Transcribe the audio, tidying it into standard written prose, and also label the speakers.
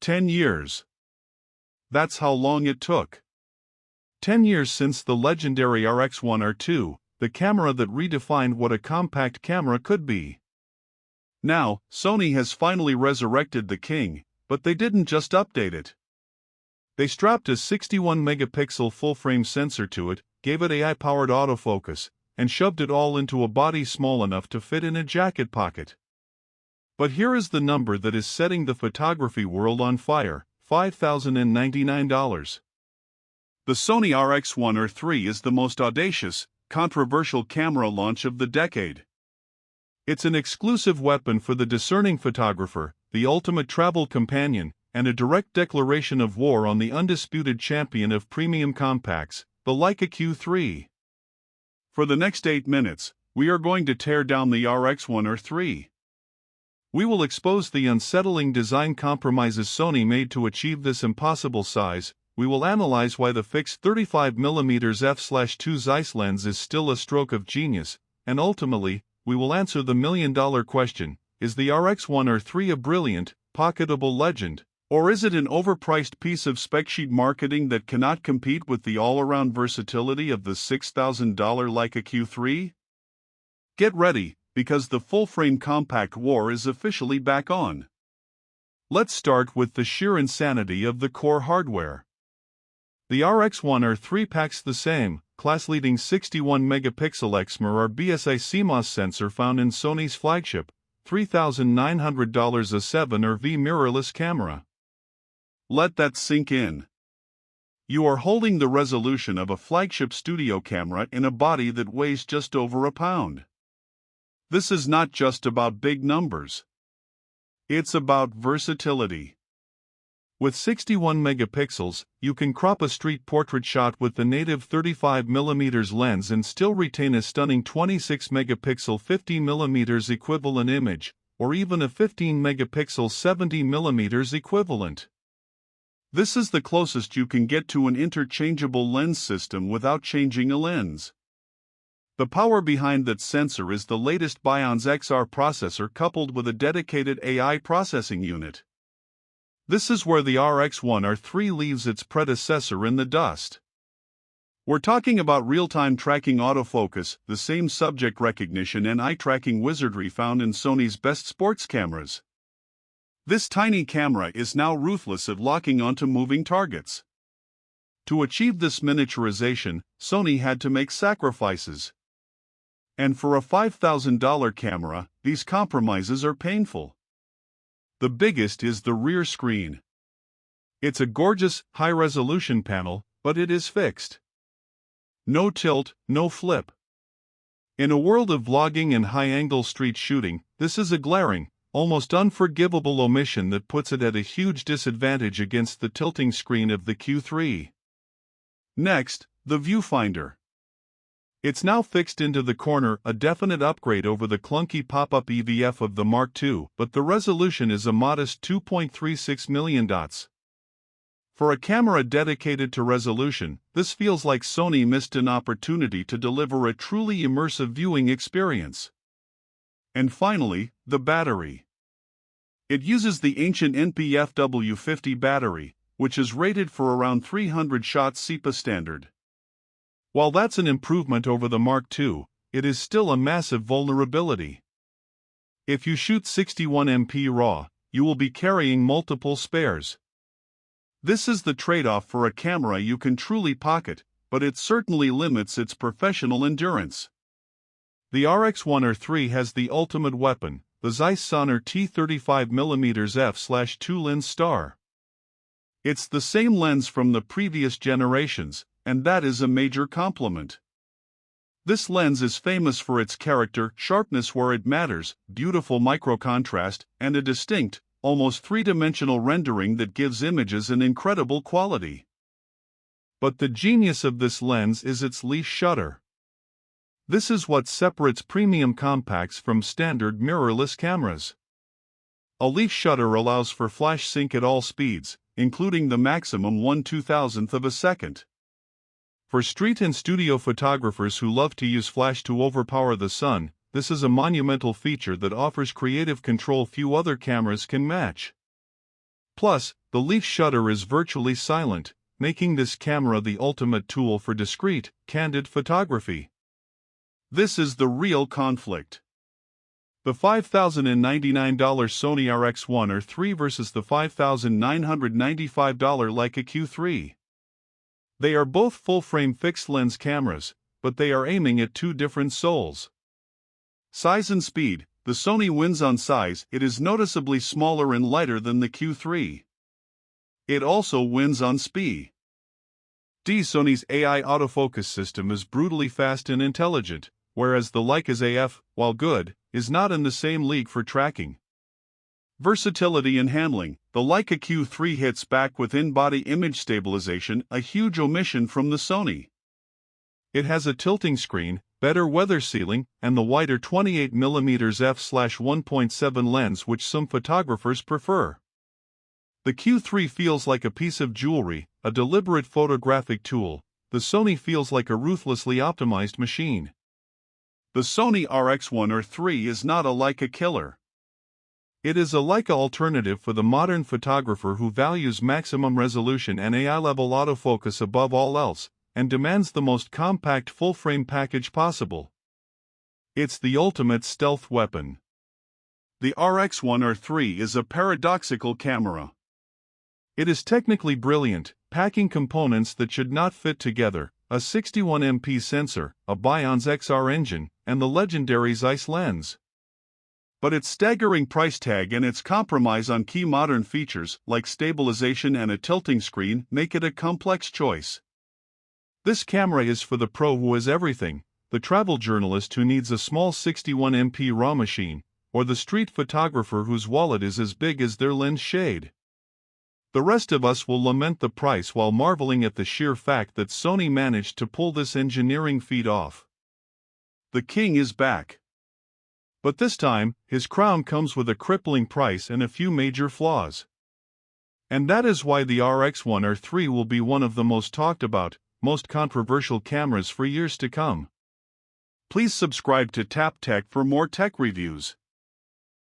Speaker 1: 10 years. That's how long it took. 10 years since the legendary RX1R II, the camera that redefined what a compact camera could be. Now, Sony has finally resurrected the king, but they didn't just update it. They strapped a 61-megapixel full-frame sensor to it, gave it AI-powered autofocus, and shoved it all into a body small enough to fit in a jacket pocket. But here is the number that is setting the photography world on fire: $5,099. The Sony RX1R III is the most audacious, controversial camera launch of the decade. It's an exclusive weapon for the discerning photographer, the ultimate travel companion, and a direct declaration of war on the undisputed champion of premium compacts, the Leica Q3. For the next 8 minutes, we are going to tear down the RX1R III. We will expose the unsettling design compromises Sony made to achieve this impossible size. We will analyze why the fixed 35mm f/2 Zeiss lens is still a stroke of genius, and ultimately, we will answer the million-dollar question: is the RX1R III a brilliant, pocketable legend, or is it an overpriced piece of spec-sheet marketing that cannot compete with the all-around versatility of the $6,000 Leica Q3? Get ready, because the full-frame compact war is officially back on. Let's start with the sheer insanity of the core hardware. The RX1R III packs the same, class-leading 61-megapixel XMR BSI CMOS sensor found in Sony's flagship, $3,900 A7R mirrorless camera. Let that sink in. You are holding the resolution of a flagship studio camera in a body that weighs just over a pound. This is not just about big numbers. It's about versatility. With 61 megapixels, you can crop a street portrait shot with the native 35mm lens and still retain a stunning 26-megapixel 50mm equivalent image, or even a 15-megapixel 70mm equivalent. This is the closest you can get to an interchangeable lens system without changing a lens. The power behind that sensor is the latest BIONZ XR processor coupled with a dedicated AI processing unit. This is where the RX1R III leaves its predecessor in the dust. We're talking about real-time tracking autofocus, the same subject recognition and eye-tracking wizardry found in Sony's best sports cameras. This tiny camera is now ruthless at locking onto moving targets. To achieve this miniaturization, Sony had to make sacrifices. And for a $5,000 camera, these compromises are painful. The biggest is the rear screen. It's a gorgeous, high-resolution panel, but it is fixed. No tilt, no flip. In a world of vlogging and high-angle street shooting, this is a glaring, almost unforgivable omission that puts it at a huge disadvantage against the tilting screen of the Q3. Next, the viewfinder. It's now fixed into the corner, a definite upgrade over the clunky pop-up EVF of the Mark II, but the resolution is a modest 2.36 million dots. For a camera dedicated to resolution, this feels like Sony missed an opportunity to deliver a truly immersive viewing experience. And finally, the battery. It uses the ancient NP-FW50 battery, which is rated for around 300 shots SEPA standard. While that's an improvement over the Mark II, it is still a massive vulnerability. If you shoot 61MP RAW, you will be carrying multiple spares. This is the trade-off for a camera you can truly pocket, but it certainly limits its professional endurance. The RX1R III has the ultimate weapon, the Zeiss Sonnar T 35mm f/2 lens star. It's the same lens from the previous generations, and that is a major compliment. This lens is famous for its character, sharpness where it matters, beautiful micro-contrast, and a distinct, almost three-dimensional rendering that gives images an incredible quality. But the genius of this lens is its leaf shutter. This is what separates premium compacts from standard mirrorless cameras. A leaf shutter allows for flash sync at all speeds, including the maximum 1/2000th of a second. For street and studio photographers who love to use flash to overpower the sun, this is a monumental feature that offers creative control few other cameras can match. Plus, the leaf shutter is virtually silent, making this camera the ultimate tool for discreet, candid photography. This is the real conflict. The $5,099 Sony RX1R III versus the $5,995 Leica Q3. They are both full-frame fixed-lens cameras, but they are aiming at two different souls. Size and speed. The Sony wins on size. It is noticeably smaller and lighter than the Q3. It also wins on speed. Sony's AI autofocus system is brutally fast and intelligent, whereas the Leica's AF, while good, is not in the same league for tracking. Versatility and handling. The Leica Q3 hits back with in-body image stabilization, a huge omission from the Sony. It has a tilting screen, better weather sealing, and the wider 28mm f/1.7 lens which some photographers prefer. The Q3 feels like a piece of jewelry, a deliberate photographic tool. The Sony feels like a ruthlessly optimized machine. The Sony RX1R III is not a Leica killer. It is a Leica alternative for the modern photographer who values maximum resolution and AI-level autofocus above all else, and demands the most compact full-frame package possible. It's the ultimate stealth weapon. The RX1R III is a paradoxical camera. It is technically brilliant, packing components that should not fit together, a 61MP sensor, a BIONZ XR engine, and the legendary Zeiss lens. But its staggering price tag and its compromise on key modern features, like stabilization and a tilting screen, make it a complex choice. This camera is for the pro who has everything, the travel journalist who needs a small 61MP RAW machine, or the street photographer whose wallet is as big as their lens shade. The rest of us will lament the price while marveling at the sheer fact that Sony managed to pull this engineering feat off. The king is back. But this time, his crown comes with a crippling price and a few major flaws. And that is why the RX1R III will be one of the most talked about, most controversial cameras for years to come. Please subscribe to Tap Tech for more tech reviews.